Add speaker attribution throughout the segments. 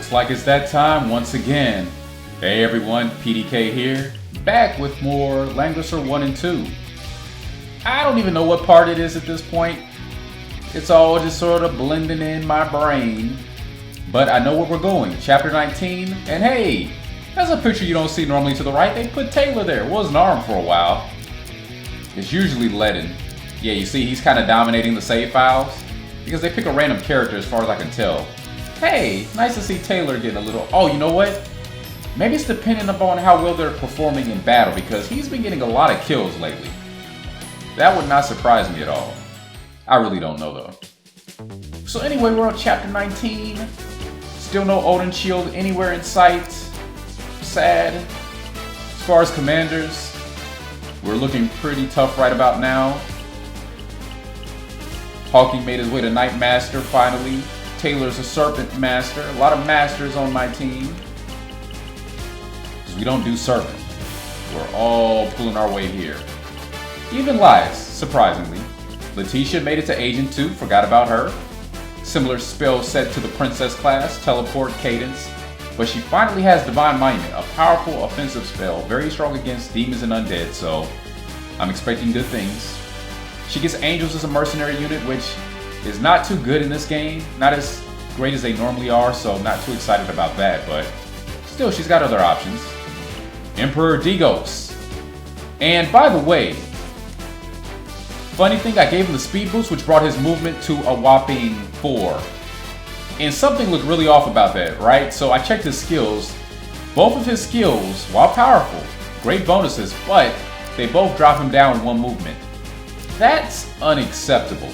Speaker 1: Looks like it's that time once again. Hey everyone, PDK here, back with more Langrisser 1 and 2. I don't even know what part it is at this point. It's all just sort of blending in my brain. But I know where we're going, chapter 19, and hey, that's a picture you don't see normally to the right. They put Taylor there. It was an arm for a while. It's usually Ledin. Yeah, you see he's kind of dominating the save files because they pick a random character as far as I can tell. Hey, nice to see Taylor getting a little... Oh, you know what? Maybe it's dependent upon how well they're performing in battle because he's been getting a lot of kills lately. That would not surprise me at all. I really don't know though. So anyway, we're on chapter 19. Still no Odin shield anywhere in sight. Sad. As far as commanders, we're looking pretty tough right about now. Hawking made his way to Knight Master finally. Taylor's a Serpent Master. A lot of Masters on my team. Because we don't do Serpent. We're all pulling our way here. Even Lies, surprisingly. Letitia made it to I&II, forgot about her. Similar spell set to the Princess class, Teleport, Cadence. But she finally has Divine Monument, a powerful offensive spell, very strong against demons and undead, so I'm expecting good things. She gets Angels as a mercenary unit, which is not too good in this game. Not as great as they normally are, so I'm not too excited about that, but still, she's got other options. Emperor Digos. And by the way, funny thing, I gave him the speed boost, which brought his movement to a whopping 4. And something looked really off about that, right? So I checked his skills. Both of his skills, while powerful, great bonuses, but they both drop him down in one movement. That's unacceptable.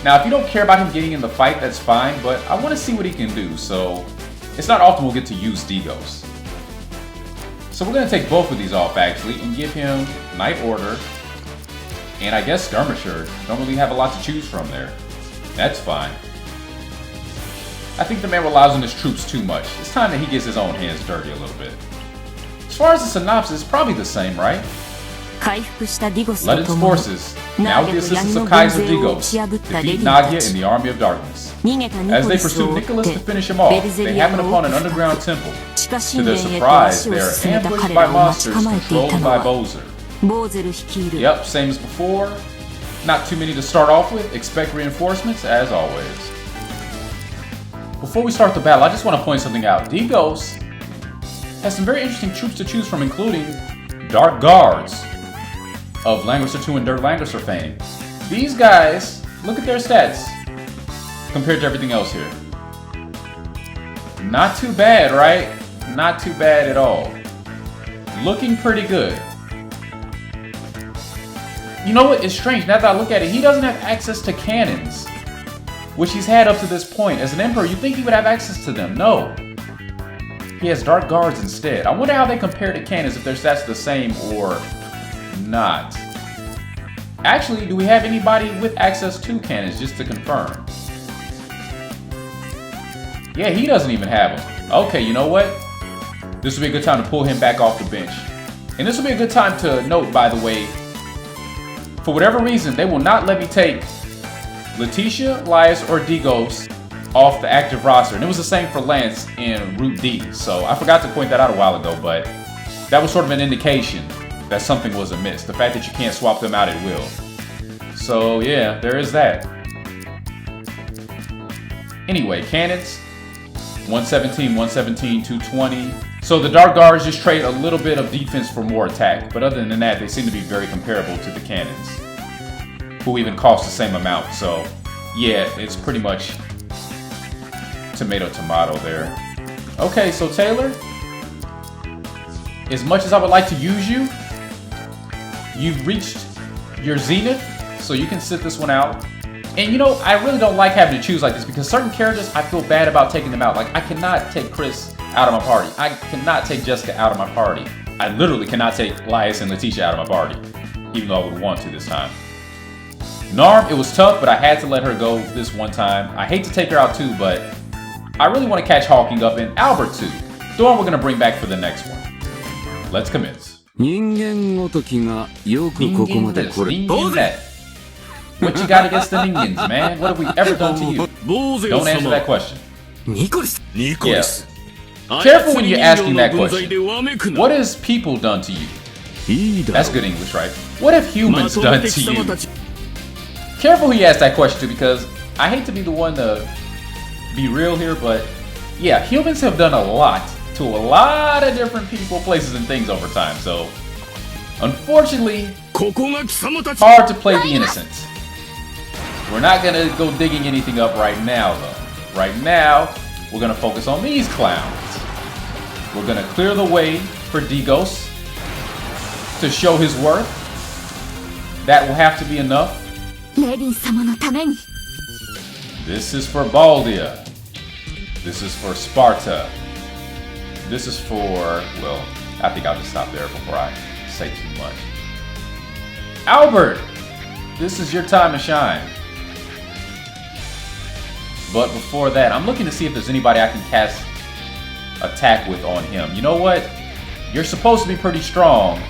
Speaker 1: Now, if you don't care about him getting in the fight, that's fine, but I want to see what he can do, so it's not often we'll get to use Digos. So we're going to take both of these off, actually, and give him Knight Order, and I guess Skirmisher. Don't really have a lot to choose from there. That's fine. I think the man relies on his troops too much. It's time that he gets his own hands dirty a little bit. As far as the synopsis, probably the same, right? Ledin's forces, now with the assistance of Kaiser Digos, defeat Nagia in the Army of Darkness. As they pursue Nicholas to finish him off, they happen upon an underground temple. To their surprise, they are ambushed by monsters controlled by Bowser. Yep, same as before. Not too many to start off with. Expect reinforcements, as always. Before we start the battle, I just want to point something out. Digos has some very interesting troops to choose from, including Dark Guards of Langrisser 2 and Langrisser fame. These guys, look at their stats compared to everything else here. Not too bad, right? Not too bad at all. Looking pretty good. You know what? It's strange. Now that I look at it, he doesn't have access to cannons, which he's had up to this point. As an Emperor, you'd think he would have access to them. No. He has Dark Guards instead. I wonder how they compare to cannons, if their stats are the same or not. Actually, do we have anybody with access to cannons, just to confirm? Yeah, he doesn't even have them. Okay, you know what? This would be a good time to pull him back off the bench. And this would be a good time to note, by the way, for whatever reason, they will not let me take Letitia, Lias, or Digos off the active roster. And it was the same for Lance in Route D. So I forgot to point that out a while ago, but that was sort of an indication that something was amiss. The fact that you can't swap them out at will. So yeah, there is that. Anyway, cannons. 117, 117, 220. So the Dark Guards just trade a little bit of defense for more attack. But other than that, they seem to be very comparable to the cannons, who even cost the same amount. So yeah, it's pretty much tomato tomato there. Okay, so Taylor, as much as I would like to use you, you've reached your zenith, so you can sit this one out. And you know, I really don't like having to choose like this because certain characters, I feel bad about taking them out. Like, I cannot take Chris out of my party. I cannot take Jessica out of my party. I literally cannot take Lias and Letitia out of my party, even though I would want to this time. Narm, it was tough, but I had to let her go this one time. I hate to take her out too, but I really want to catch Hawking up in Albert too. The one we're going to bring back for the next one. Let's commence. Ningen that. What you got against the Ningens, man? What have we ever done to you? Don't answer that question. Yeah. Careful when you're asking that question. What has people done to you? That's good English, right? What have humans done to you? Careful who you ask that question to, because I hate to be the one to be real here, but yeah, humans have done a lot to a lot of different people, places, and things over time. So, unfortunately, hard to play the innocent. We're not gonna go digging anything up right now, though. Right now, we're gonna focus on these clowns. We're gonna clear the way for Digos to show his worth. That will have to be enough. This is for Baldia. This is for Sparta. This is for, well, I think I'll just stop there before I say too much. Albert, this is your time to shine. But before that, I'm looking to see if there's anybody I can cast attack with on him. You know what? You're supposed to be pretty strong.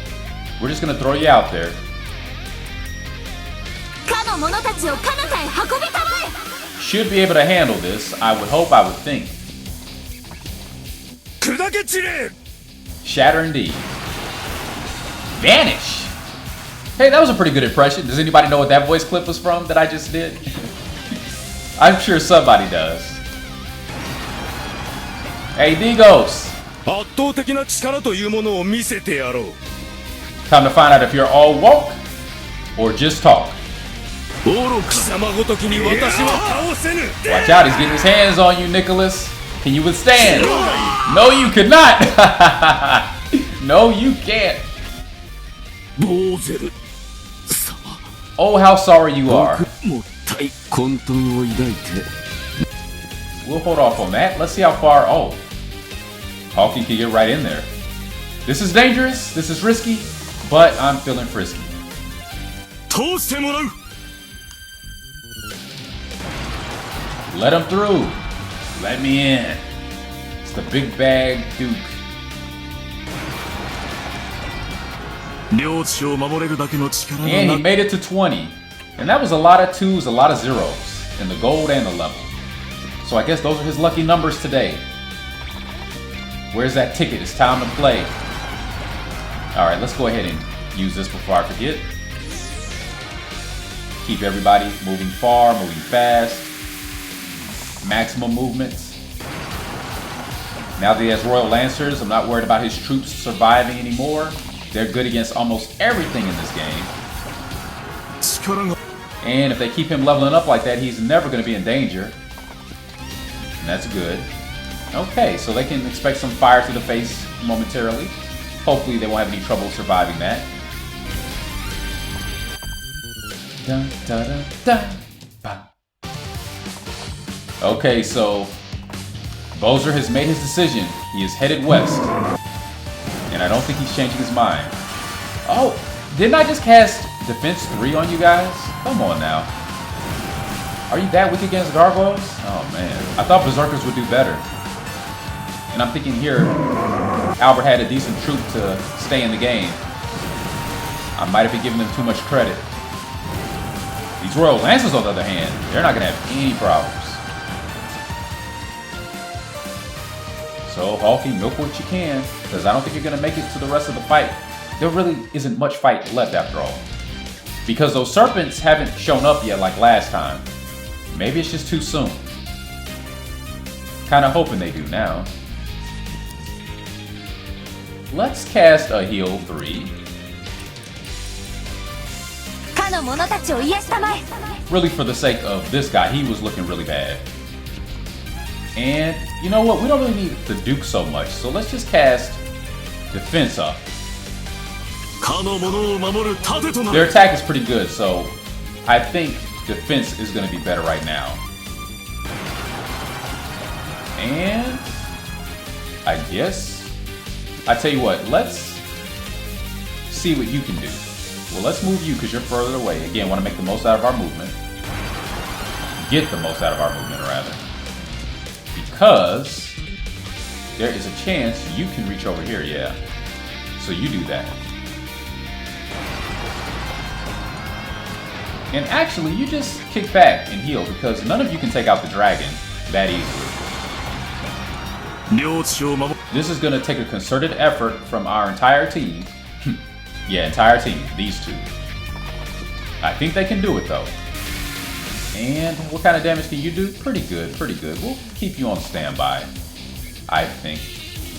Speaker 1: We're just gonna throw you out there. Should be able to handle this. I would hope, I would think. Shatter indeed. Vanish! Hey, that was a pretty good impression. Does anybody know what that voice clip was from that I just did? I'm sure somebody does. Hey, Digos! Time to find out if you're all woke or just talk. Watch out, he's getting his hands on you, Nicholas. Can you withstand? No, you could not. No, you can't. Oh, how sorry you are. We'll hold off on that. Let's see how far. Oh, Hawking can get right in there. This is dangerous. This is risky, but I'm feeling frisky. Let him through. Let me in. It's the big bag Duke. And he made it to 20. And that was a lot of 2s, a lot of 0s in the gold and the level. So I guess those are his lucky numbers today. Where's that ticket? It's time to play. Alright, let's go ahead and use this before I forget. Keep everybody moving far, moving fast. Maximum movements. Now that he has Royal Lancers, I'm not worried about his troops surviving anymore. They're good against almost everything in this game. And if they keep him leveling up like that, he's never going to be in danger. And that's good. Okay, so they can expect some fire to the face momentarily. Hopefully they won't have any trouble surviving that. Dun, dun, dun, dun, ba. Okay, so Bowser has made his decision. He is headed west. And I don't think he's changing his mind. Oh, didn't I just cast Defense 3 on you guys? Come on now. Are you that weak against gargoyles? Oh man, I thought Berserkers would do better. And I'm thinking here, Albert had a decent troop to stay in the game. I might have been giving them too much credit. These Royal Lancers, on the other hand, they're not going to have any problems. So, Hawking, milk what you can, because I don't think you're going to make it to the rest of the fight. There really isn't much fight left after all. Because those serpents haven't shown up yet like last time. Maybe it's just too soon. Kinda hoping they do now. Let's cast a heal 3. Really for the sake of this guy, he was looking really bad. And you know what, we don't really need the Duke so much, so let's just cast Defense up. Their attack is pretty good, so I think Defense is going to be better right now. And I guess, I tell you what, let's see what you can do. Well, let's move you because you're further away. Again, want to make the most out of our movement. Get the most out of our movement, rather. Because there is a chance you can reach over here, yeah. So you do that. And actually, you just kick back and heal because none of you can take out the dragon that easily. This is going to take a concerted effort from our entire team. Yeah, entire team. These two. I think they can do it, though. And what kind of damage can you do? Pretty good, pretty good. We'll keep you on standby, I think.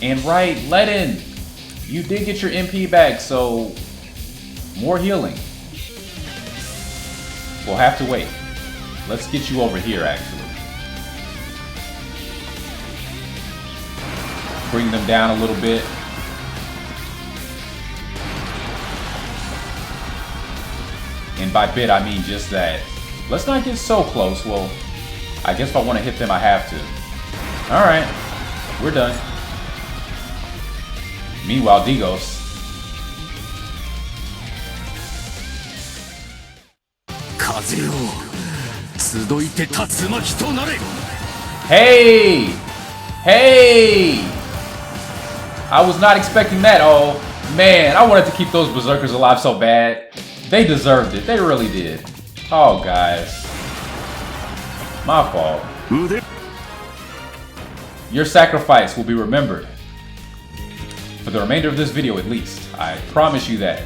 Speaker 1: And right, Ledin, you did get your MP back, so more healing. We'll have to wait. Let's get you over here, actually. Bring them down a little bit. And by bit, I mean just that. Let's not get so close. Well, I guess if I want to hit them, I have to. Alright, we're done. Meanwhile, Digos. Hey! Hey! I was not expecting that. Oh, man. I wanted to keep those berserkers alive so bad. They deserved it. They really did. Oh, guys. My fault. Your sacrifice will be remembered. For the remainder of this video, at least. I promise you that.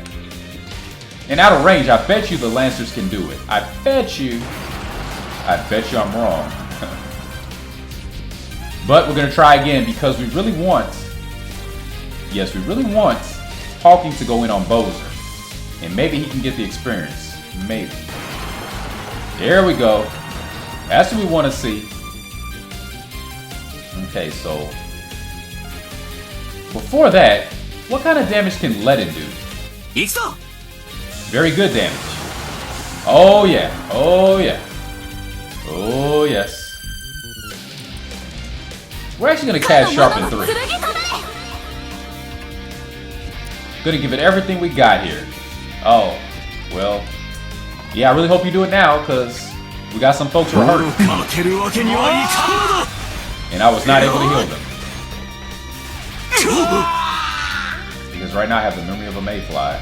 Speaker 1: And out of range, I bet you the Lancers can do it. I bet you I'm wrong. But we're going to try again because we really want... Yes, we really want Hawking to go in on Bowser. And maybe he can get the experience. Maybe. There we go. That's what we want to see. Okay, so... Before that, what kind of damage can Ledin do? Very good damage. Oh yeah. Oh yeah. Oh yes. We're actually going to cast Sharpen 3. Gonna give it everything we got here. Oh, well. Yeah, I really hope you do it now, because we got some folks who are hurt. And I was not able to heal them. Because right now I have the memory of a mayfly.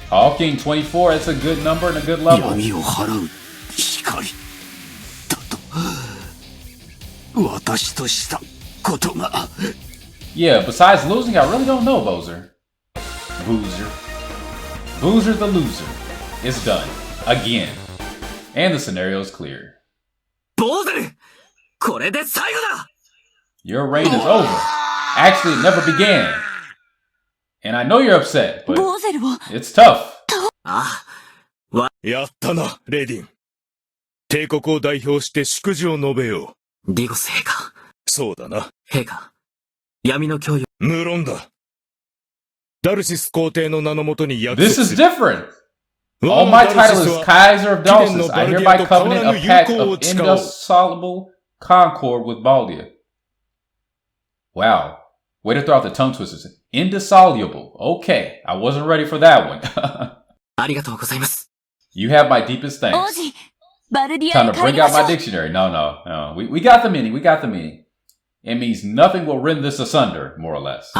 Speaker 1: Hawking 24, it's a good number and a good level. Yeah, besides losing, I really don't know, Bowser. Bowser the loser. It's done. Again. And the scenario is clear. Your reign is over. Actually, it never began. And I know you're upset, but it's tough.
Speaker 2: やったな、レディン。帝国を代表して祝辞を述べよう。ディゴス陛下。そうだな。陛下。闇の脅威。無論だ。ダルシス皇帝の名のもとに約束
Speaker 1: This is different. All my title is Kaiser of Dalsis. I hereby covenant a pact of indissoluble concord with Baldia. Wow. Way to throw out the tongue twisters. Indissoluble. Okay. I wasn't ready for that one. You have my deepest thanks. Time to bring out my dictionary. No. We got the meaning. We got the meaning. It means nothing will rend this asunder, more or less.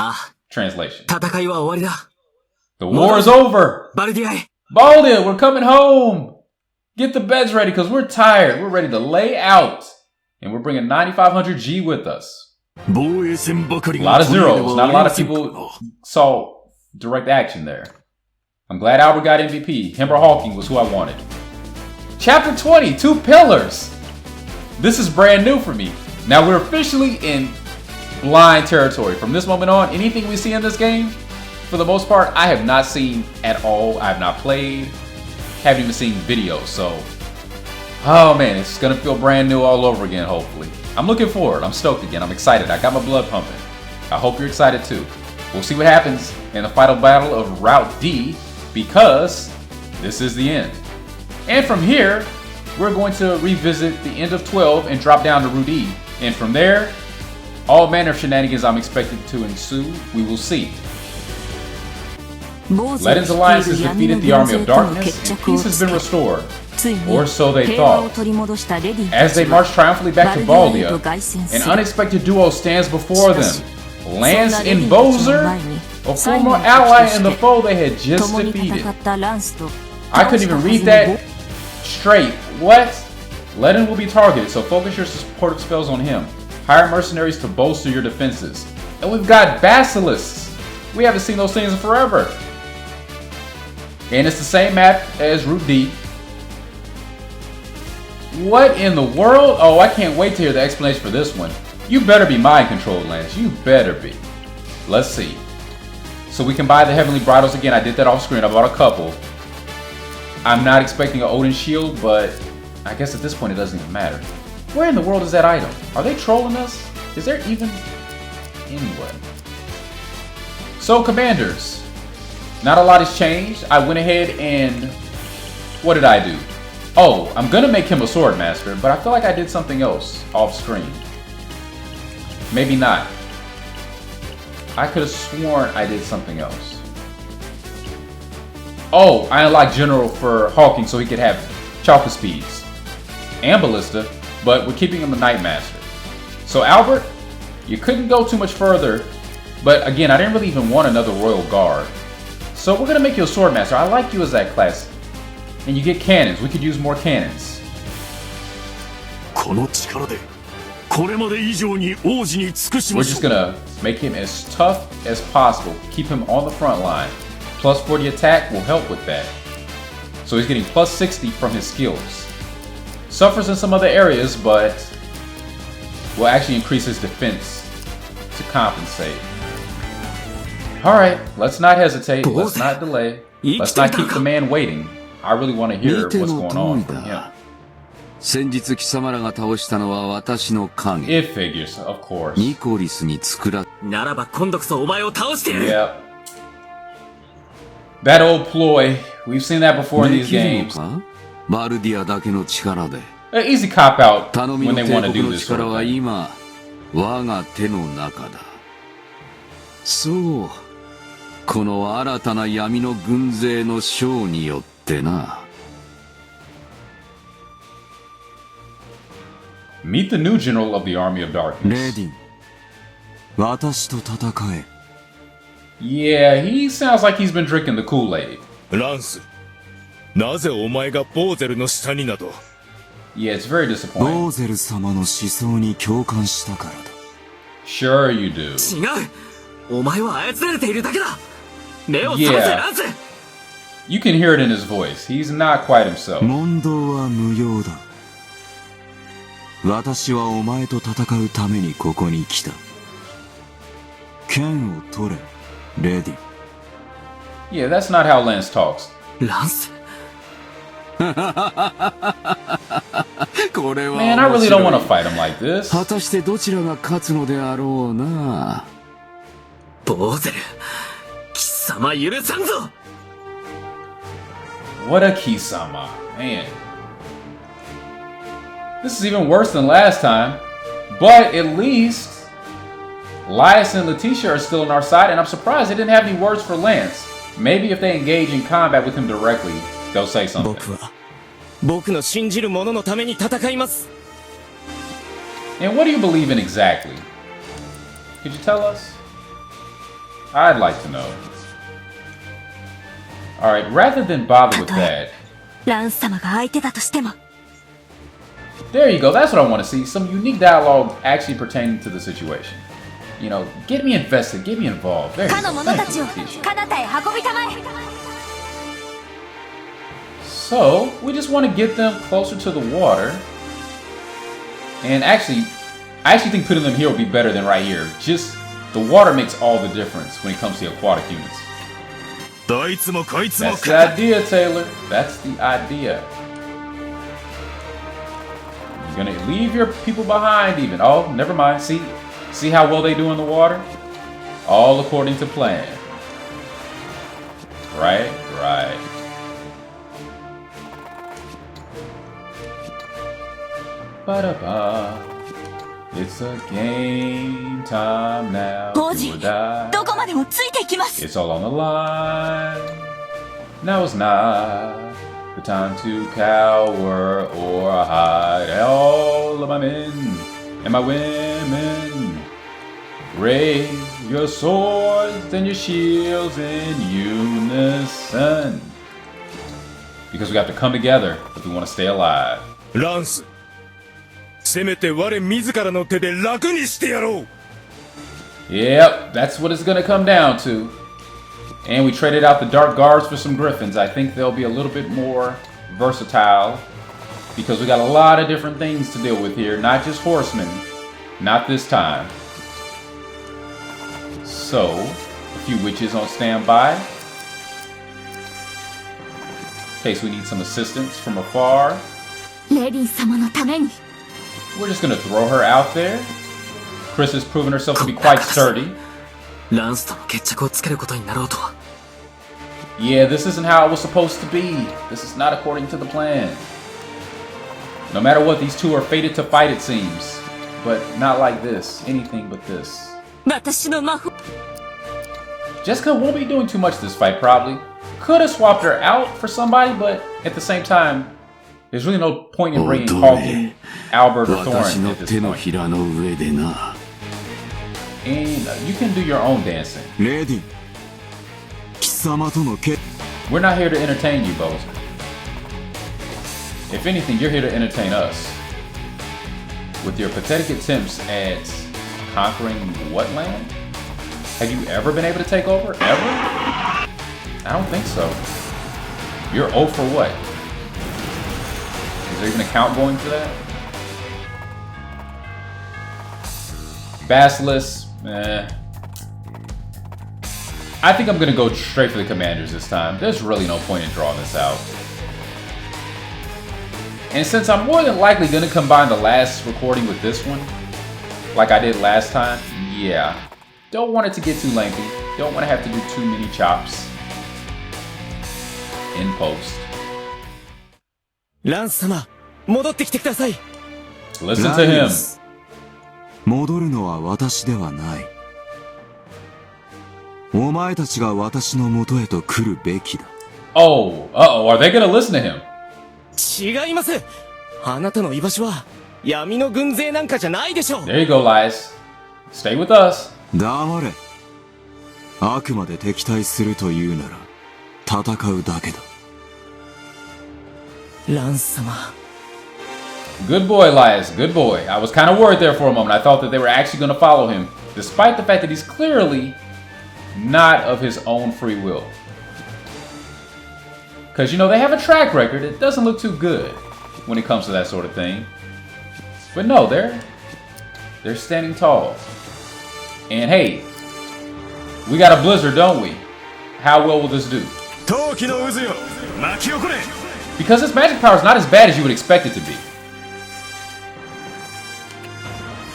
Speaker 1: Translation. The war is over. Baldia, we're coming home. Get the beds ready because we're tired. We're ready to lay out. And we're bringing 9,500 G with us. A lot of zeros. Not a lot of people saw direct action there. I'm glad Albert got MVP. Him or Hawking was who I wanted. Chapter 20, 2 pillars. This is brand new for me. Now we're officially in blind territory. From this moment on, anything we see in this game, for the most part, I have not seen at all. I have not played. Haven't even seen videos. So, oh man, it's going to feel brand new all over again, hopefully. I'm looking forward. I'm stoked again. I'm excited. I got my blood pumping. I hope you're excited too. We'll see what happens in the final battle of Route D, because this is the end. And from here, we're going to revisit the end of 12 and drop down to Route E. And from there, all manner of shenanigans I'm expected to ensue, we will see. Ledin's alliance has defeated the army of darkness, and peace has been restored. Or so they thought. As they march triumphantly back to Baldia, an unexpected duo stands before them. Lance and Bowser, a former ally in the foe they had just defeated. I couldn't even read that straight. What? Ledin will be targeted, so focus your supportive spells on him. Hire mercenaries to bolster your defenses. And we've got basilisks. We haven't seen those things in forever. And it's the same map as Route D. What in the world? Oh, I can't wait to hear the explanation for this one. You better be mind controlled, Lance. You better be. Let's see. So we can buy the Heavenly Bridles again. I did that off screen. I bought a couple. I'm not expecting an Odin shield, but I guess at this point it doesn't even matter. Where in the world is that item? Are they trolling us? Is there even... Anyway. So, commanders. Not a lot has changed. I went ahead and... What did I do? Oh, I'm gonna make him a sword master, but I feel like I did something else off screen. Maybe not. I could have sworn I did something else. Oh, I unlocked General for Hawking so he could have Chalka speeds. And Ballista, but we're keeping him a Knight Master. So Albert, you couldn't go too much further, but again, I didn't really even want another Royal Guard. So we're gonna make you a Sword Master. I like you as that class. And you get cannons. We could use more cannons.
Speaker 2: We're
Speaker 1: just gonna make him as tough as possible. Keep him on the front line. Plus 40 attack will help with that. So he's getting plus 60 from his skills. Suffers in some other areas, but will actually increase his defense to compensate. Alright, let's not hesitate. Let's not delay. Let's not keep the man waiting. I really want to hear what's going on from him. It figures, of course. Yeah. That old ploy. We've seen that before in these games. An easy cop-out when they want to do this sort of thing. Meet the new general of the Army of Darkness. Yeah, he sounds like he's been drinking the Kool-Aid. Yeah, it's very disappointing. Sure you do. Yeah. You can hear it in his voice. He's not quite himself. Yeah, that's not how Lance talks.
Speaker 3: Lance?
Speaker 1: Man, I really don't want to fight him like this. What a Kisama, man. This is even worse than last time, but at least Elias and Letitia are still on our side, and I'm surprised they didn't have any words for Lance. Maybe if they engage in combat with him directly, they'll say something. And what do you believe in exactly? Could you tell us? I'd like to know. Alright, rather than bother with that... There you go, that's what I want to see. Some unique dialogue actually pertaining to the situation. You know, get me invested, get me involved. There you go. Thank you, Letitia. So, we just want to get them closer to the water. And actually, I think putting them here will be better than right here. Just, the water makes all the difference when it comes to aquatic units. That's the idea, Taylor. That's the idea. You're gonna leave your people behind even. Oh, never mind. See how well they do in the water? All according to plan. Right. Ba-da-ba. It's a game time now. Do or die. It's all on the line. Now is not the time to cower or hide. All of my men and my women, raise your swords and your shields in unison. Because we have to come together if we want to stay alive.
Speaker 2: Lance, せめて我自らの手で楽にしてやろう。
Speaker 1: Yep, that's what it's gonna come down to. And we traded out the Dark Guards for some Griffins. I think they'll be a little bit more versatile because we got a lot of different things to deal with here, not just horsemen. Not this time. So, a few witches on standby in case we need some assistance from afar. We're just gonna throw her out there. Chris has proven herself to be quite sturdy. Yeah, this isn't how it was supposed to be. This is not according to the plan. No matter what, these two are fated to fight, it seems. But not like this. Anything but this. Jessica won't be doing too much this fight, probably. Could have swapped her out for somebody, but at the same time, there's really no point in bringing Hawking, Albert, or Thorin at this point. And you can do your own dancing. We're not here to entertain you, Bowser. If anything, you're here to entertain us. With your pathetic attempts at conquering what land? Have you ever been able to take over? Ever? I don't think so. You're 0 for what? Is there even a count going for that? Basilisk, I think I'm gonna go straight for the commanders this time. There's really no point in drawing this out. And since I'm more than likely gonna combine the last recording with this one, like I did last time, yeah. Don't want it to get too lengthy. Don't want to have to do too many chops in post. Listen to him.
Speaker 3: 戻るのは私ではない。お前たちが私の元へと来るべきだ。
Speaker 1: Oh, are they gonna listen to him?
Speaker 4: 違います。あなたの居場所は闇の軍勢なんかじゃないでしょう。
Speaker 1: There you go, Lies. Stay with us.
Speaker 3: 黙れ。あくまで敵対するというなら戦うだけだ。
Speaker 4: ランス様。
Speaker 1: Good boy, Elias. Good boy. I was kind of worried there for a moment. I thought that they were actually going to follow him, despite the fact that he's clearly not of his own free will. Because, you know, they have a track record. It doesn't look too good when it comes to that sort of thing. But no, they're standing tall. And hey, we got a blizzard, don't we? How well will this do? Because this magic power is not as bad as you would expect it to be.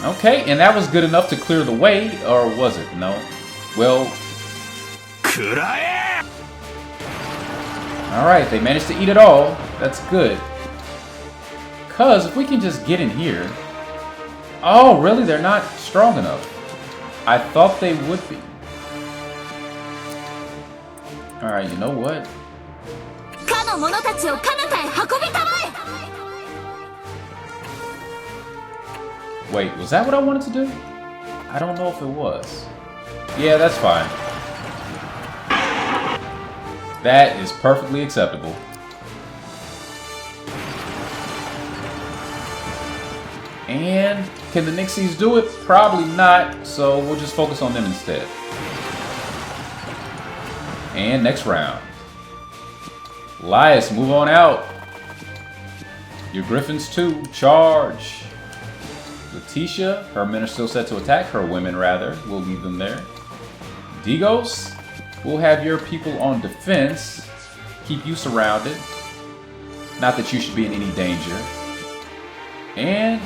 Speaker 1: Okay, and that was good enough to clear the way, or was it? No. Well... Alright, they managed to eat it all. That's good. Because if we can just get in here... Oh, really? They're not strong enough. I thought they would be. Alright, you know what? Wait, was that what I wanted to do? I don't know if it was. Yeah, that's fine. That is perfectly acceptable. And can the Nixies do it? Probably not, so we'll just focus on them instead. And next round. Elias, move on out. Your Griffins too, charge. Letitia, her men are still set to attack, her women rather. We'll leave them there. Digos, we'll have your people on defense. Keep you surrounded. Not that you should be in any danger. And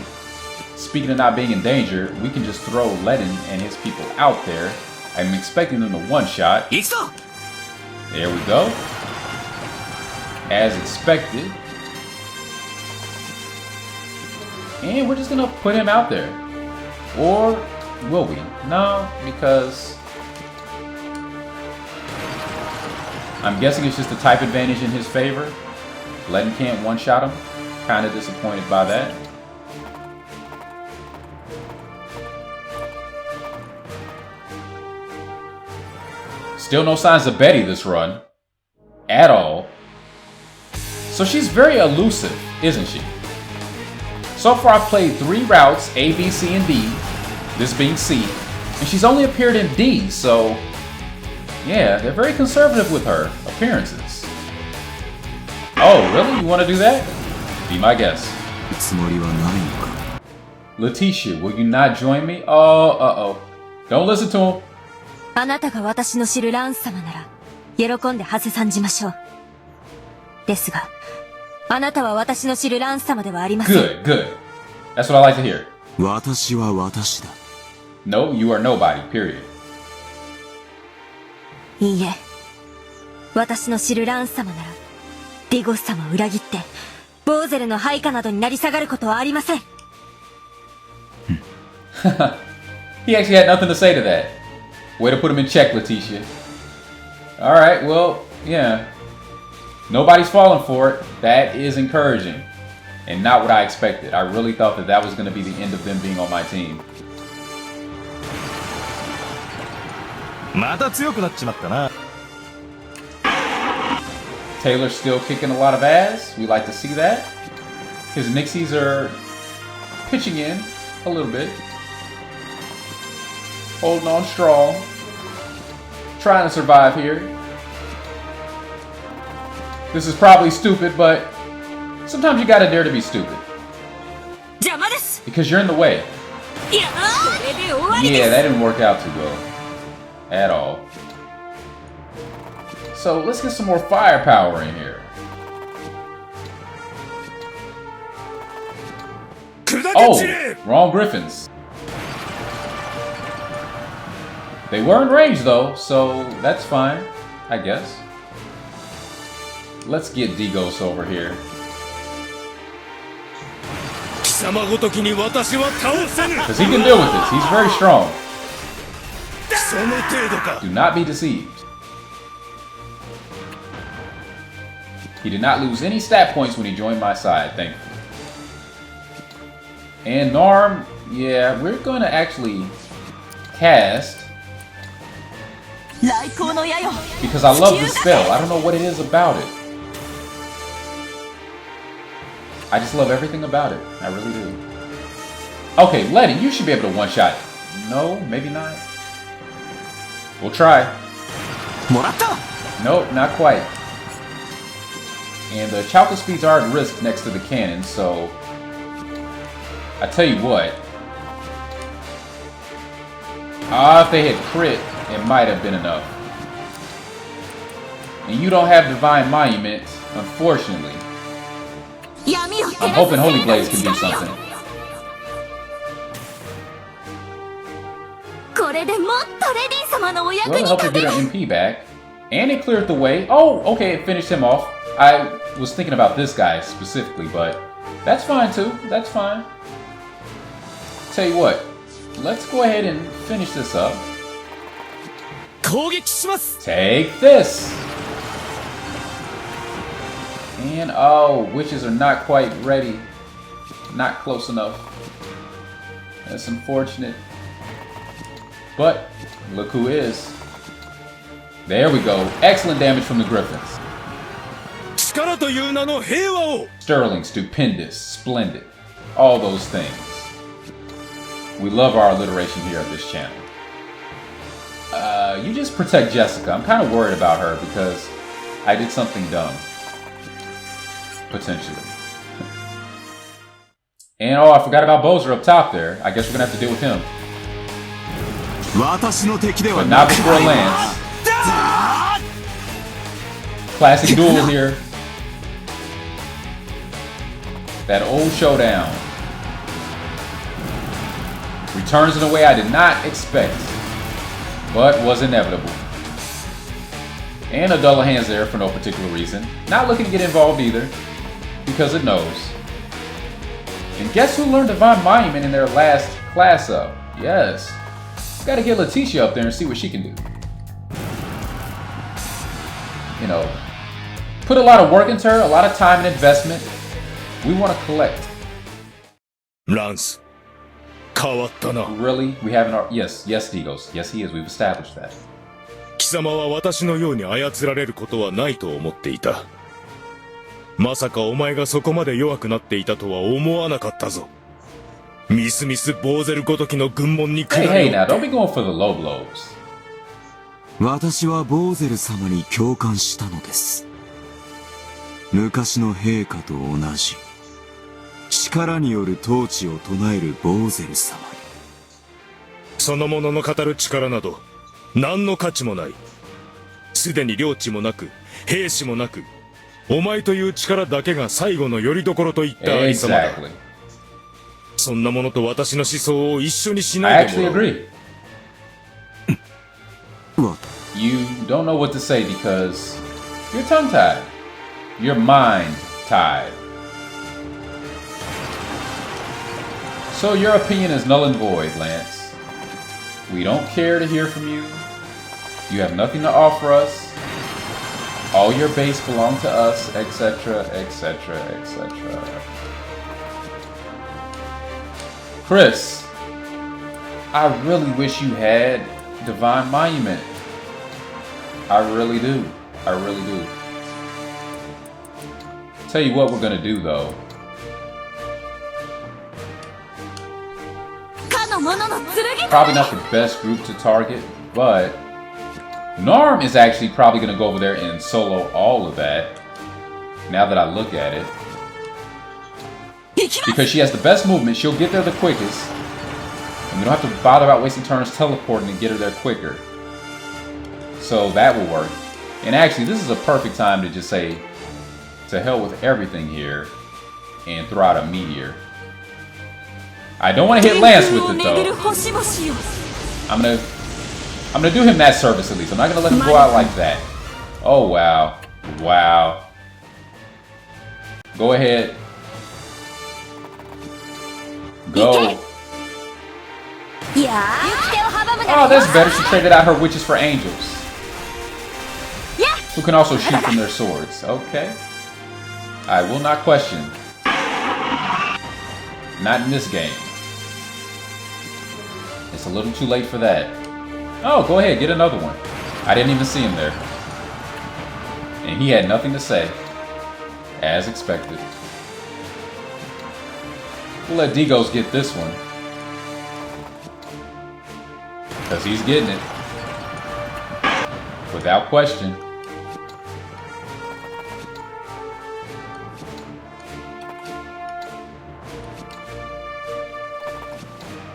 Speaker 1: speaking of not being in danger, we can just throw Ledin and his people out there. I'm expecting them to one-shot. There we go. As expected. And we're just gonna put him out there. Or will we? No, because I'm guessing it's just a type advantage in his favor. Ledin can't one-shot him. Kind of disappointed by that. Still no signs of Betty this run. At all. So she's very elusive, isn't she? So far I've played 3 routes, A, B, C, and D, this being C, and she's only appeared in D, so yeah, they're very conservative with her appearances. Oh, really? You want to do that? Be my guest. Letitia, will you not join me? Oh, uh-oh. Don't listen to him.
Speaker 5: あなたが私の知るランス様なら、喜んでハセさんじましょう。ですが、あなたは私の知るランス様ではありません。
Speaker 1: Good, good. That's what I like to hear.
Speaker 3: 私は私だ。
Speaker 1: No, you are nobody, period.
Speaker 5: いいえ。私の知るランス様なら、ディゴス様を裏切って、ボーゼルの配下などになり下がることはありません。
Speaker 1: He actually had nothing to say to that. Way to put him in check, Letitia. Alright, well, yeah. Nobody's falling for it. That is encouraging. And not what I expected. I really thought that that was going to be the end of them being on my team.
Speaker 2: また強くなっちまったな。
Speaker 1: Taylor's still kicking a lot of ass. We like to see that. His Nixies are pitching in a little bit. Holding on strong. Trying to survive here. This is probably stupid, but sometimes you gotta dare to be stupid. Because you're in the way. Yeah, that didn't work out too well. At all. So let's get some more firepower in here. Oh, wrong Griffins. They were in range though, so that's fine, I guess. Let's get Digos over here. Because he can deal with this. He's very strong. Do not be deceived. He did not lose any stat points when he joined my side, thankfully. And Narm, yeah, we're going to actually cast. Because I love this spell. I don't know what it is about it. I just love everything about it. I really do. Okay, Letty, you should be able to one-shot it. No, maybe not. We'll try. Nope, not quite. And the Chalka speeds are at risk next to the cannon, so I tell you what. If they had crit, it might have been enough. And you don't have Divine Monument, unfortunately. I'm hoping Holy Blades can do something. Well, it helped her get her MP back. And it cleared the way. Oh, okay, it finished him off. I was thinking about this guy specifically, but that's fine too. That's fine. Tell you what, let's go ahead and finish this up. Take this! And oh, witches are not quite ready. Not close enough. That's unfortunate. But look who is. There we go. Excellent damage from the Griffins. Sterling, stupendous, splendid. All those things. We love our alliteration here on this channel. You just protect Jessica. I'm kind of worried about her because I did something dumb. Potentially. And oh, I forgot about Bowser up top there. I guess we're going to have to deal with him. But not before Lance. Classic duel here. That old showdown. Returns in a way I did not expect. But was inevitable. And a double hands there for no particular reason. Not looking to get involved either. Because it knows. And guess who learned Divine Monument in their last class up? Yes. Gotta get Letitia up there and see what she can do. You know, put a lot of work into her, a lot of time and investment. We want to collect.
Speaker 2: Lance.
Speaker 1: Really? We haven't... Yes, Digos. Yes, he is. We've established that.
Speaker 2: 貴様は私のように操られることはないと思っていた。まさかお前がそこまで弱くなっていたとは思わなかったぞ。みすみすボーゼルごときの軍門に食
Speaker 1: Hey,
Speaker 2: らい
Speaker 1: hey, now don't be going for the low blows.
Speaker 3: 私はボーゼル様に共感したのです。昔の陛下と同じ力による統治を唱えるボーゼル様に。
Speaker 2: その者の語る力など何の価値もない。すでに領地もなく兵士もなく、お前という力だけが最後の拠り所といったありさまだ。
Speaker 1: Exactly.
Speaker 2: そんなものと私の思想を一緒にし
Speaker 1: I
Speaker 2: ないで
Speaker 1: actually
Speaker 2: もらおう。
Speaker 1: agree. You don't know what to say because you're tongue tied. You're mind tied. So your opinion is null and void, Lance. We don't care to hear from you. You have nothing to offer us. All your base belong to us, etc., etc., etc. Chris, I really wish you had Divine Monument. I really do. I really do. Tell you what we're gonna do though. Probably not the best group to target, but Narm is actually probably gonna go over there and solo all of that. Now that I look at it. Because she has the best movement, she'll get there the quickest. And we don't have to bother about wasting turns teleporting to get her there quicker. So that will work. And actually, this is a perfect time to just say, to hell with everything here, and throw out a meteor. I don't want to hit Lance with it though. I'm gonna do him that service at least. I'm not gonna let him go out like that. Oh wow. Wow. Go ahead. Go. Oh, that's better. She traded out her witches for angels. Who can also shoot from their swords. Okay. I will not question. Not in this game. It's a little too late for that. Oh, go ahead. Get another one. I didn't even see him there. And he had nothing to say. As expected. We'll let Digos get this one. Because he's getting it. Without question.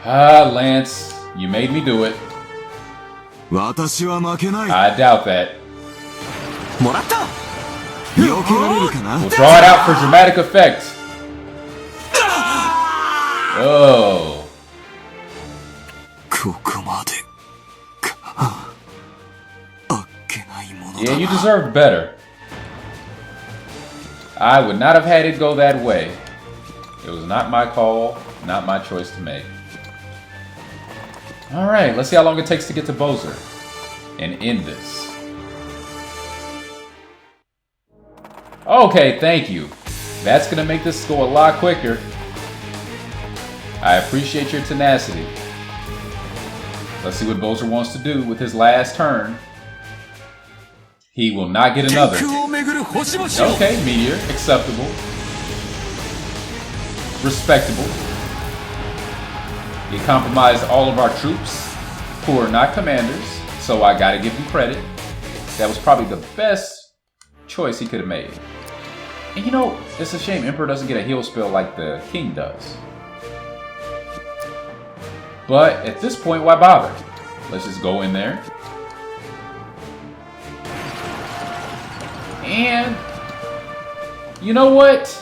Speaker 1: Ah, Lance, you made me do it.
Speaker 3: 私は負けない。
Speaker 1: I doubt that.
Speaker 4: もらった。
Speaker 3: 避けられるかな。
Speaker 1: We'll draw it out for dramatic effect. Oh.
Speaker 3: ここまでか。あっけないものだ。
Speaker 1: Yeah, you deserved better. I would not have had it go that way. It was not my call, not my choice to make. Alright, let's see how long it takes to get to Bowser and end this. Okay, thank you. That's gonna make this go a lot quicker. I appreciate your tenacity. Let's see what Bowser wants to do with his last turn. He will not get another. Okay, Meteor. Acceptable. Respectable. He compromised all of our troops, who are not commanders, so I gotta give him credit. That was probably the best choice he could have made. And you know, it's a shame Emperor doesn't get a heal spell like the King does. But at this point, why bother? Let's just go in there. And you know what?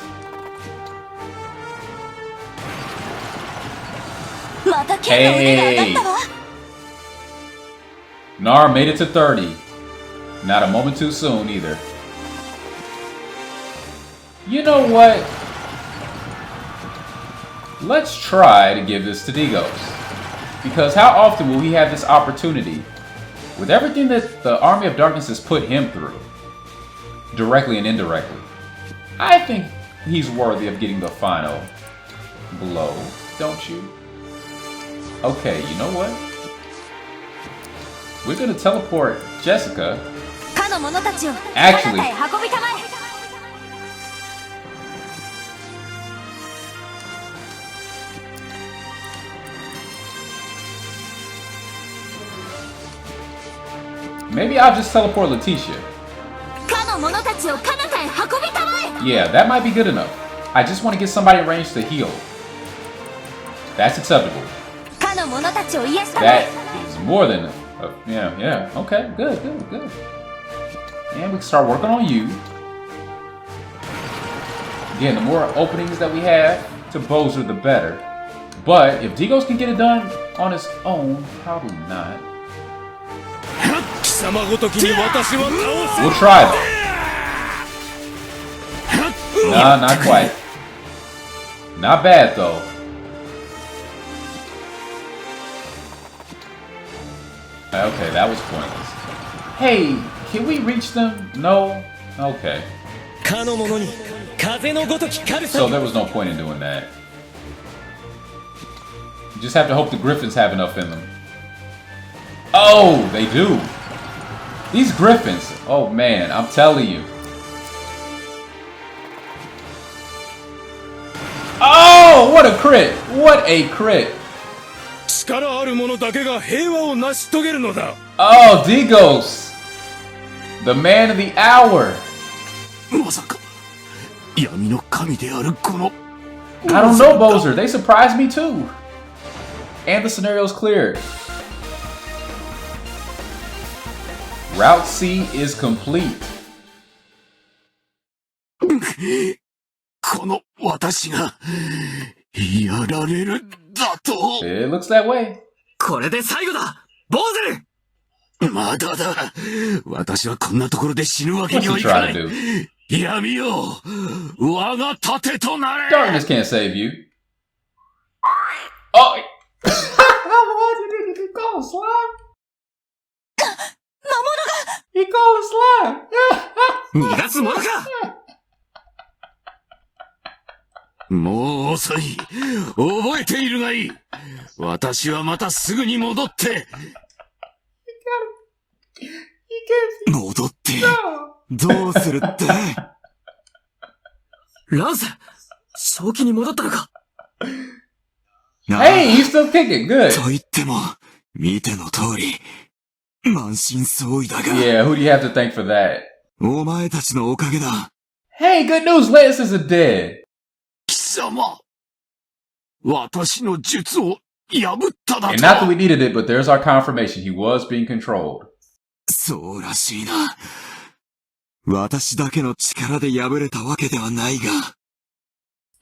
Speaker 1: Hey! Nar made it to 30. Not a moment too soon either. You know what? Let's try to give this to Digos. Because how often will we have this opportunity with everything that the Army of Darkness has put him through, directly and indirectly? I think he's worthy of getting the final blow, don't you? Okay, you know what? We're gonna teleport Jessica. Actually, Maybe I'll just teleport Letitia. Yeah, that might be good enough. I just want to get somebody in range to heal. That's acceptable. That is more than enough. Yeah. Okay, good. And we can start working on you. Again, the more openings that we have to Bowser, the better. But if Digos can get it done on his own, probably not. We'll try though. Nah, not quite. Not bad though. Okay, that was pointless. Hey, can we reach them? No? Okay. So there was no point in doing that. You just have to hope the Griffins have enough in them. Oh, they do. These Griffins. Oh man, I'm telling you. Oh, what a crit. What a crit. Oh, Digos. The man of the hour. I don't know, Bowser. They surprised me too. And the scenario's cleared. Route C is complete. It looks that way. What's he trying to do? Darkness can't save you. Oh! What did he call him slime? He called him slime! Hey, he's still kicking. Good. Yeah, who do you have to thank for that? Hey, good news, Lance isn't dead. And not that we needed it, but there's our confirmation. He was being controlled.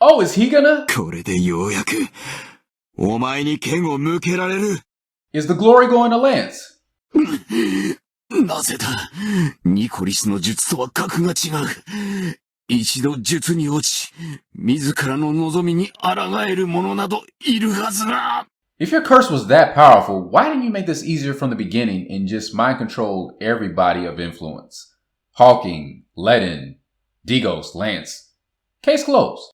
Speaker 1: Oh, is he gonna? Is the glory going to Lance? If your curse was that powerful, why didn't you make this easier from the beginning and just mind control everybody of influence? Hawking, Ledin, Digos, Lance. Case closed.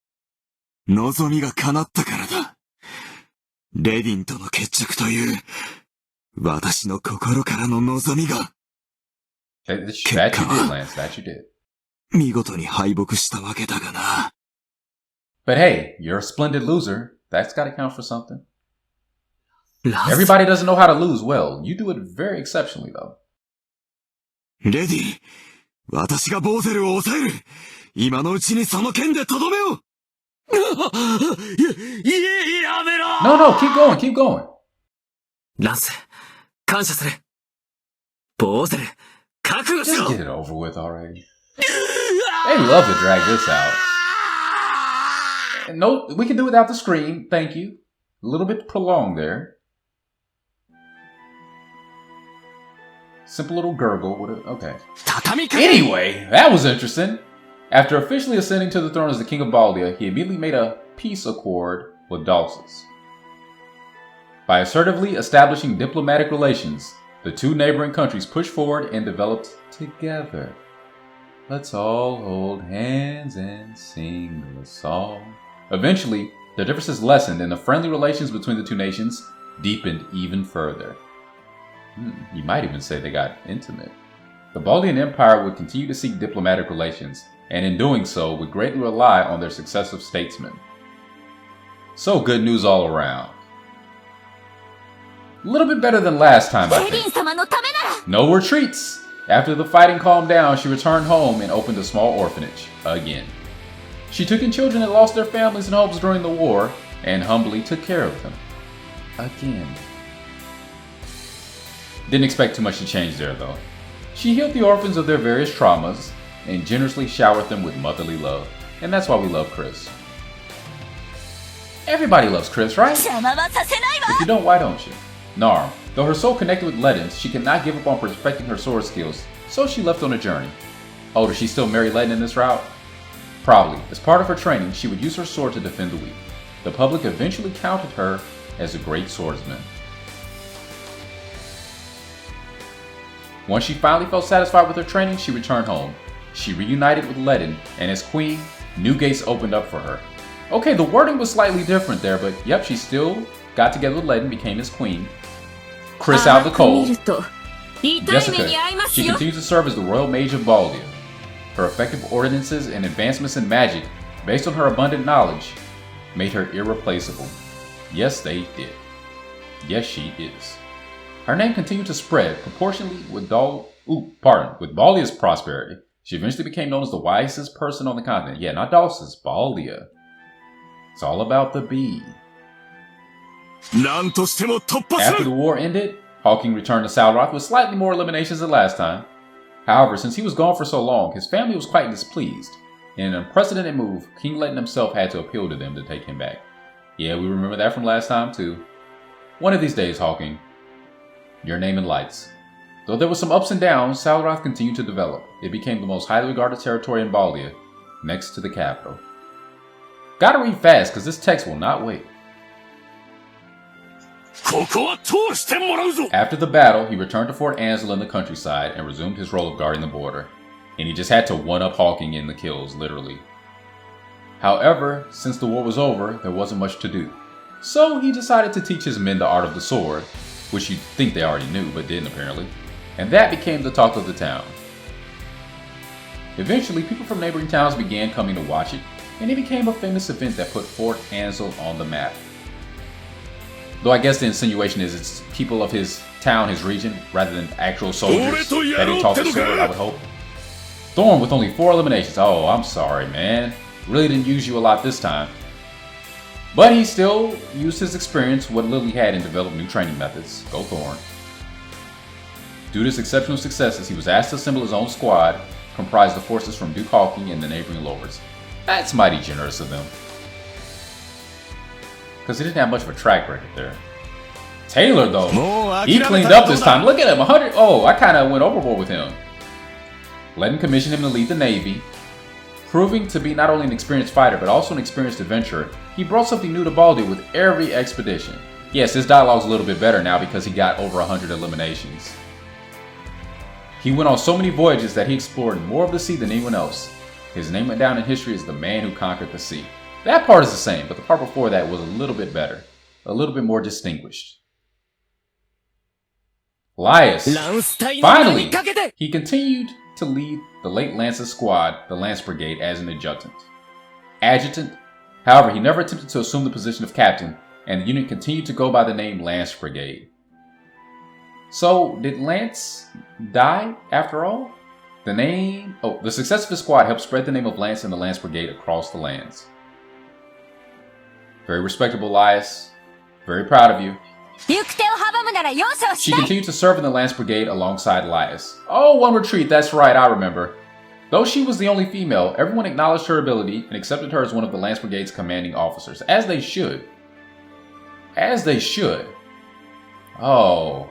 Speaker 1: That you did, Lance. That you did. But hey, you're a splendid loser. That's gotta count for something. Everybody doesn't know how to lose well. You do it very exceptionally, though. No, keep going, keep going. Just get it over with already. They love to drag this out. No, we can do without the scream. Thank you. A little bit prolonged there. Simple little gurgle. Okay. Anyway, that was interesting. After officially ascending to the throne as the King of Baldia, he immediately made a peace accord with Dalsus. By assertively establishing diplomatic relations, the two neighboring countries pushed forward and developed together. Let's all hold hands and sing a song. Eventually, their differences lessened and the friendly relations between the two nations deepened even further. You might even say they got intimate. The Baldian Empire would continue to seek diplomatic relations, and in doing so would greatly rely on their successive statesmen. So good news all around. A little bit better than last time, I think. No retreats! After the fighting calmed down, she returned home and opened a small orphanage. Again. She took in children that lost their families and homes during the war, and humbly took care of them. Again. Didn't expect too much to change there, though. She healed the orphans of their various traumas, and generously showered them with motherly love. And that's why we love Chris. Everybody loves Chris, right? If you don't, why don't you? Narm. Though her soul connected with Ledin's, she could not give up on perfecting her sword skills, so she left on a journey. Oh, does she still marry Ledin in this route? Probably. As part of her training, she would use her sword to defend the weak. The public eventually counted her as a great swordsman. Once she finally felt satisfied with her training, she returned home. She reunited with Ledin, and as queen, new gates opened up for her. Okay, the wording was slightly different there, but yep, she still got together with Ledin, became his queen. Chris out of the cold. Jessica, she continues to serve as the Royal Mage of Baldia. Her effective ordinances and advancements in magic, based on her abundant knowledge, made her irreplaceable. Yes, they did. Yes, she is. Her name continued to spread proportionally with Baldia's prosperity. She eventually became known as the wisest person on the continent. Yeah, not Dawson's, Baldia. It's all about the bee. After the war ended, Hawking returned to Salroth with slightly more eliminations than last time. However, since he was gone for so long, his family was quite displeased. In an unprecedented move, King Ledin himself had to appeal to them to take him back. Yeah, we remember that from last time too. One of these days, Hawking. Your name in lights. Though there were some ups and downs, Salroth continued to develop. It became the most highly regarded territory in Baldia, next to the capital. Gotta read fast, because this text will not wait. After the battle, he returned to Fort Ansel in the countryside and resumed his role of guarding the border. And he just had to one-up Hawking in the kills, literally. However, since the war was over, there wasn't much to do. So he decided to teach his men the art of the sword, which you'd think they already knew, but didn't apparently. And that became the talk of the town. Eventually, people from neighboring towns began coming to watch it, and it became a famous event that put Fort Ansel on the map. Though I guess the insinuation is it's people of his town, his region, rather than actual soldiers that he taught the sword, I would hope. Thorn with only 4 eliminations. Oh, I'm sorry, man. Really didn't use you a lot this time. But he still used his experience, what little he had, and developed new training methods. Go Thorn. Due to his exceptional successes, he was asked to assemble his own squad, comprised of forces from Duke Hawking and the neighboring lords. That's mighty generous of them. Because he didn't have much of a track record there. Taylor, though, he cleaned up this time. Look at him, 100. Oh, I kind of went overboard with him. Ledin commissioned him to lead the Navy. Proving to be not only an experienced fighter, but also an experienced adventurer, he brought something new to Baldia with every expedition. Yes, his dialogue's a little bit better now because he got over 100 eliminations. He went on so many voyages that he explored more of the sea than anyone else. His name went down in history as the man who conquered the sea. That part is the same, but the part before that was a little bit better. A little bit more distinguished. Laius. Finally! He continued to lead the late Lance's squad, the Lance Brigade, as an adjutant. However, he never attempted to assume the position of captain, and the unit continued to go by the name Lance Brigade. So, did Lance die after all? The success of his squad helped spread the name of Lance and the Lance Brigade across the lands. Very respectable, Laius. Very proud of you. She continued to serve in the Lance Brigade alongside Laius. Oh, one retreat, that's right, I remember. Though she was the only female, everyone acknowledged her ability and accepted her as one of the Lance Brigade's commanding officers. As they should. As they should. Oh.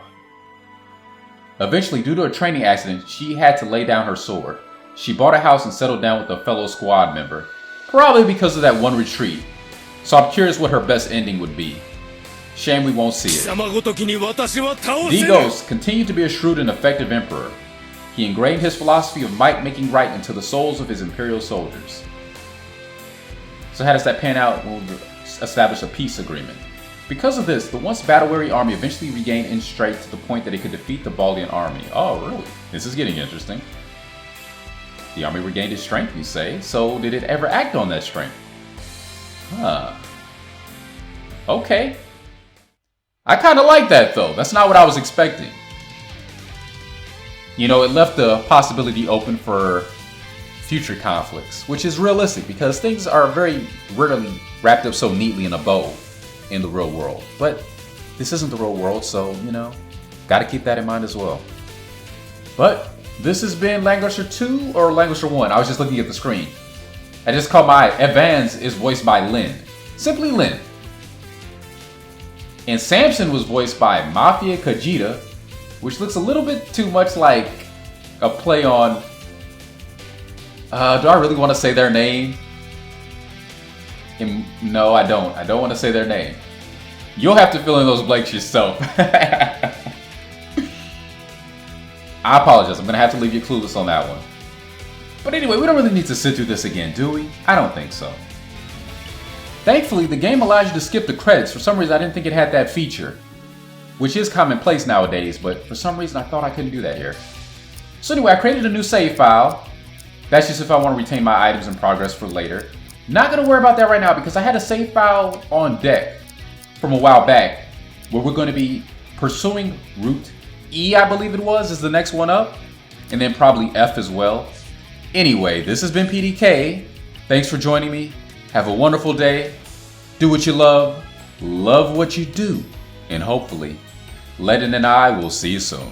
Speaker 1: Eventually, due to a training accident, she had to lay down her sword. She bought a house and settled down with a fellow squad member. Probably because of that one retreat. So I'm curious what her best ending would be. Shame we won't see it. Digos continued to be a shrewd and effective emperor. He ingrained his philosophy of might making right into the souls of his imperial soldiers. So how does that pan out when we establish a peace agreement? Because of this, the once battle-weary army eventually regained inch strength to the point that it could defeat the Baldian army. Oh, really? This is getting interesting. The army regained its strength, you say? So did it ever act on that strength? Huh. Okay. I kind of like that though. That's not what I was expecting. You know, it left the possibility open for future conflicts, which is realistic because things are very rarely wrapped up so neatly in a bow in the real world. But this isn't the real world, so, you know, got to keep that in mind as well. But this has been Langrisser 2 or Langrisser 1. I was just looking at the screen. I just caught my eye. Advance is voiced by Lin. Simply Lin. And Samson was voiced by Mafia Kajita, which looks a little bit too much like a play on... do I really want to say their name? No, I don't. I don't want to say their name. You'll have to fill in those blanks yourself. I apologize. I'm going to have to leave you clueless on that one. But anyway, we don't really need to sit through this again, do we? I don't think so. Thankfully, the game allows you to skip the credits. For some reason, I didn't think it had that feature, which is commonplace nowadays, but for some reason, I thought I couldn't do that here. So anyway, I created a new save file. That's just if I want to retain my items in progress for later. Not going to worry about that right now because I had a save file on deck from a while back where we're going to be pursuing route E, I believe it was, is the next one up, and then probably F as well. Anyway, this has been PDK. Thanks for joining me. Have a wonderful day. Do what you love what you do, and hopefully, Ledin and I will see you soon.